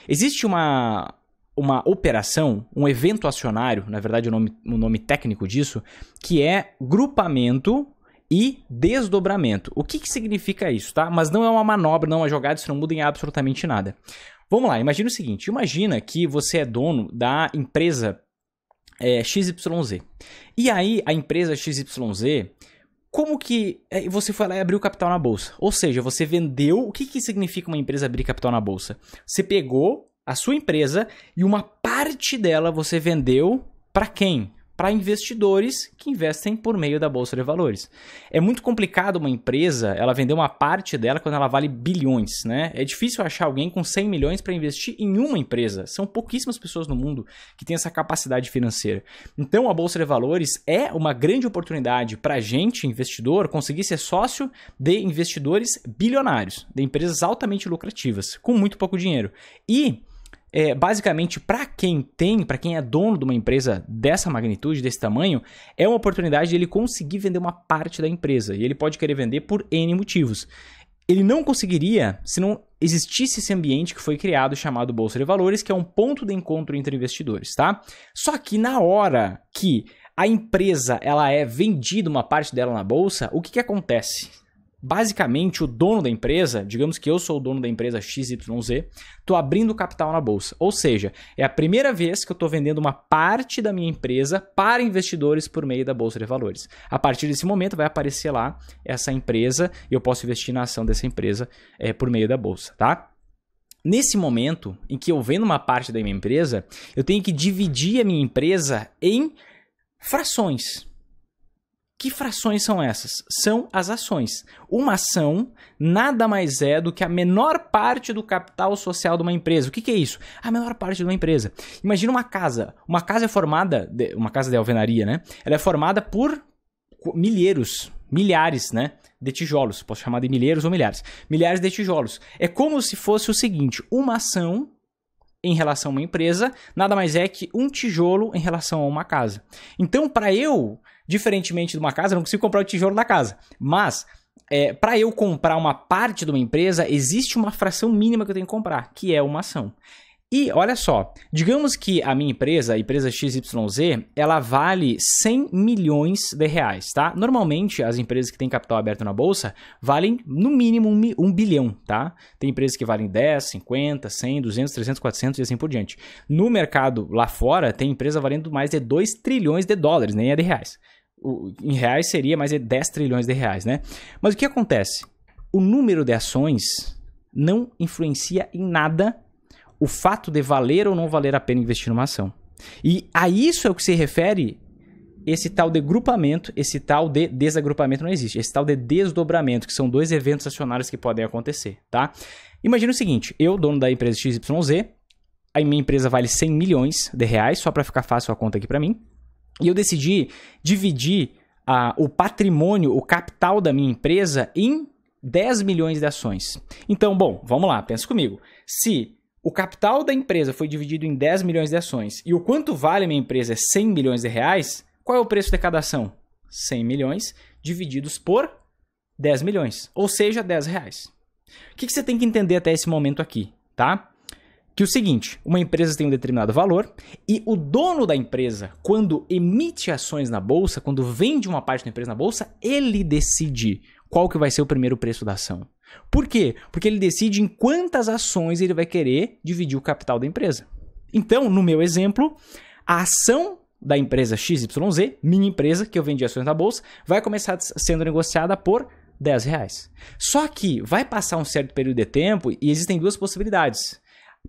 Existe uma operação, um evento acionário, na verdade o nome técnico disso, que é grupamento e desdobramento. O que significa isso, tá? Mas não é uma manobra, não é uma jogada, isso não muda em absolutamente nada. Vamos lá, imagina o seguinte, imagina que você é dono da empresa XYZ. E aí a empresa XYZ, como que você foi lá e abriu capital na bolsa? Ou seja, você vendeu, o que significa uma empresa abrir capital na bolsa? Você pegou a sua empresa e uma parte dela você vendeu para quem? Para investidores que investem por meio da Bolsa de Valores. É muito complicado uma empresa, ela vender uma parte dela quando ela vale bilhões, né? É difícil achar alguém com 100 milhões para investir em uma empresa. São pouquíssimas pessoas no mundo que têm essa capacidade financeira. Então, a Bolsa de Valores é uma grande oportunidade para a gente, investidor, conseguir ser sócio de investidores bilionários, de empresas altamente lucrativas, com muito pouco dinheiro. E basicamente, para quem é dono de uma empresa dessa magnitude, desse tamanho, é uma oportunidade de ele conseguir vender uma parte da empresa. E ele pode querer vender por N motivos. Ele não conseguiria se não existisse esse ambiente que foi criado chamado Bolsa de Valores, que é um ponto de encontro entre investidores, tá? Só que na hora que a empresa ela é vendida, uma parte dela na bolsa, o que acontece? Basicamente, o dono da empresa, digamos que eu sou o dono da empresa XYZ, estou abrindo capital na bolsa. Ou seja, é a primeira vez que eu estou vendendo uma parte da minha empresa para investidores por meio da Bolsa de Valores. A partir desse momento vai aparecer lá essa empresa e eu posso investir na ação dessa empresa por meio da bolsa, tá? Nesse momento em que eu vendo uma parte da minha empresa, eu tenho que dividir a minha empresa em frações. Que frações são essas? São as ações. Uma ação nada mais é do que a menor parte do capital social de uma empresa. O que é isso? A menor parte de uma empresa. Imagina uma casa. Uma casa é formada, uma casa de alvenaria, né? Ela é formada por milhares, né? De tijolos. Posso chamar de milheiros ou milhares. Milhares de tijolos. É como se fosse o seguinte, uma ação em relação a uma empresa, nada mais é que um tijolo em relação a uma casa. Então, para eu, diferentemente de uma casa, eu não consigo comprar o tijolo da casa, mas para eu comprar uma parte de uma empresa, existe uma fração mínima que eu tenho que comprar, que é uma ação. E olha só, digamos que a minha empresa, a empresa XYZ, ela vale 100 milhões de reais, tá? Normalmente, as empresas que têm capital aberto na bolsa valem no mínimo 1 bilhão, tá? Tem empresas que valem 10, 50, 100, 200, 300, 400 e assim por diante. No mercado lá fora, tem empresa valendo mais de 2 trilhões de dólares, nem é de reais. Em reais seria mais de 10 trilhões de reais, né? Mas o que acontece? O número de ações não influencia em nada o fato de valer ou não valer a pena investir numa ação. E a isso é o que se refere esse tal de grupamento, esse tal de desagrupamento não existe, esse tal de desdobramento, que são dois eventos acionários que podem acontecer, tá? Imagina o seguinte, eu, dono da empresa XYZ, a minha empresa vale 100 milhões de reais, só para ficar fácil a conta aqui para mim, e eu decidi dividir o patrimônio, o capital da minha empresa em 10 milhões de ações. Então, bom, vamos lá, pensa comigo. Se o capital da empresa foi dividido em 10 milhões de ações e o quanto vale a minha empresa é 100 milhões de reais, qual é o preço de cada ação? 100 milhões divididos por 10 milhões, ou seja, 10 reais. O que você tem que entender até esse momento aqui, tá? Que é o seguinte, uma empresa tem um determinado valor e o dono da empresa, quando emite ações na bolsa, quando vende uma parte da empresa na bolsa, ele decide qual que vai ser o primeiro preço da ação. Por quê? Porque ele decide em quantas ações ele vai querer dividir o capital da empresa. Então, no meu exemplo, a ação da empresa XYZ, minha empresa, que eu vendi ações na bolsa, vai começar sendo negociada por 10 reais. Só que vai passar um certo período de tempo e existem duas possibilidades.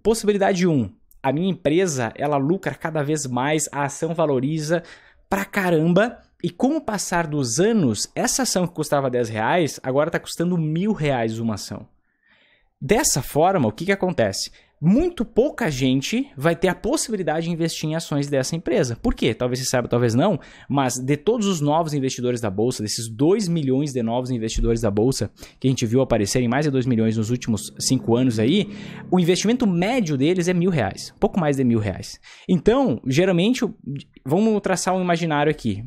Possibilidade 1, a minha empresa ela lucra cada vez mais, a ação valoriza pra caramba. E com o passar dos anos, essa ação que custava 10 reais, agora está custando 1.000 reais uma ação. Dessa forma, o que acontece? Muito pouca gente vai ter a possibilidade de investir em ações dessa empresa. Por quê? Talvez você saiba, talvez não, mas de todos os novos investidores da Bolsa, desses 2 milhões de novos investidores da Bolsa, que a gente viu aparecerem mais de 2 milhões nos últimos 5 anos aí, o investimento médio deles é 1.000 reais, pouco mais de 1.000 reais. Então, geralmente, vamos traçar um imaginário aqui.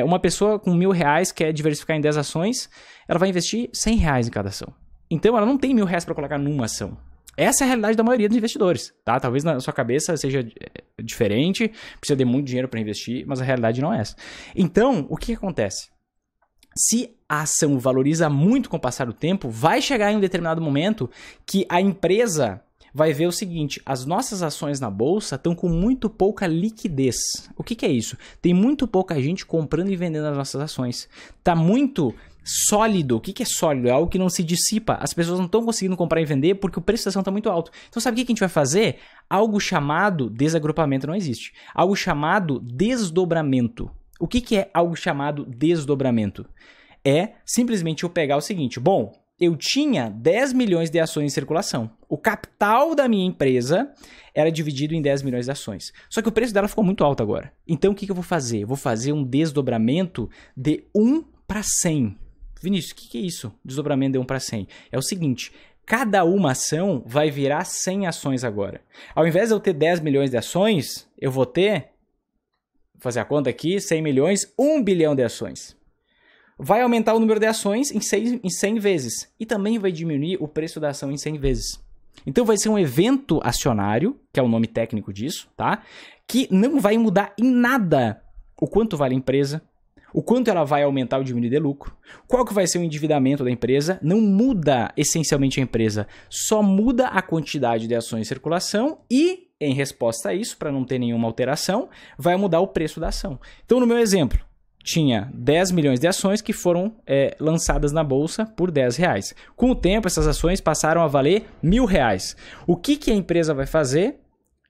Uma pessoa com 1.000 reais quer diversificar em 10 ações, ela vai investir 100 reais em cada ação. Então, ela não tem 1.000 reais para colocar numa ação. Essa é a realidade da maioria dos investidores, tá? Talvez na sua cabeça seja diferente, precisa de muito dinheiro para investir, mas a realidade não é essa. Então, o que acontece? Se a ação valoriza muito com o passar do tempo, vai chegar em um determinado momento que a empresa vai ver o seguinte: as nossas ações na bolsa estão com muito pouca liquidez. O que é isso? Tem muito pouca gente comprando e vendendo as nossas ações. Tá muito sólido. O que é sólido? É algo que não se dissipa. As pessoas não estão conseguindo comprar e vender porque o preço da ação está muito alto. Então sabe o que a gente vai fazer? Algo chamado desagrupamento não existe. Algo chamado desdobramento. O que é algo chamado desdobramento? É simplesmente eu pegar o seguinte: bom, eu tinha 10 milhões de ações em circulação. O capital da minha empresa era dividido em 10 milhões de ações. Só que o preço dela ficou muito alto agora. Então o que eu vou fazer? Eu vou fazer um desdobramento de 1 para 100. Vinícius, o que é isso? Desdobramento de 1 para 100. É o seguinte: cada uma ação vai virar 100 ações agora. Ao invés de eu ter 10 milhões de ações, eu vou ter, vou fazer a conta aqui, 100 milhões, 1 bilhão de ações. Vai aumentar o número de ações em 100 vezes. E também vai diminuir o preço da ação em 100 vezes. Então vai ser um evento acionário, que é o nome técnico disso, tá? Que não vai mudar em nada o quanto vale a empresa, o quanto ela vai aumentar ou diminuir de lucro, qual que vai ser o endividamento da empresa. Não muda essencialmente a empresa, só muda a quantidade de ações em circulação e, em resposta a isso, para não ter nenhuma alteração, vai mudar o preço da ação. Então, no meu exemplo, tinha 10 milhões de ações que foram lançadas na bolsa por R$10. Com o tempo, essas ações passaram a valer R$1.000. O que a empresa vai fazer?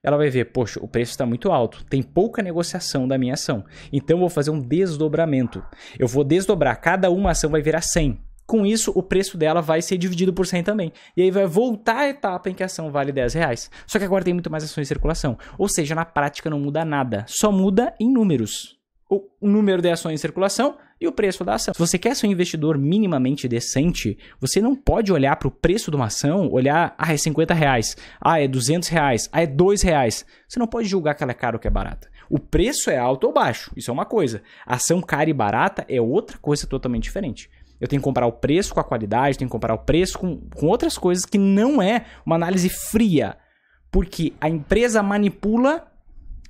Ela vai ver, poxa, o preço está muito alto, tem pouca negociação da minha ação. Então, eu vou fazer um desdobramento. Eu vou desdobrar, cada uma ação vai virar 100. Com isso, o preço dela vai ser dividido por 100 também. E aí vai voltar a etapa em que a ação vale R$10. Só que agora tem muito mais ações em circulação. Ou seja, na prática não muda nada, só muda em números. O número de ações em circulação e o preço da ação. Se você quer ser um investidor minimamente decente, você não pode olhar para o preço de uma ação, olhar, é R$50, é R$200, é R$2. Você não pode julgar que ela é cara ou que é barata. O preço é alto ou baixo, isso é uma coisa. A ação cara e barata é outra coisa totalmente diferente. Eu tenho que comparar o preço com a qualidade, tenho que comparar o preço com outras coisas que não é uma análise fria. Porque a empresa manipula,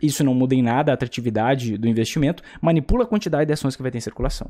isso não muda em nada a atratividade do investimento, manipula a quantidade de ações que vai ter em circulação.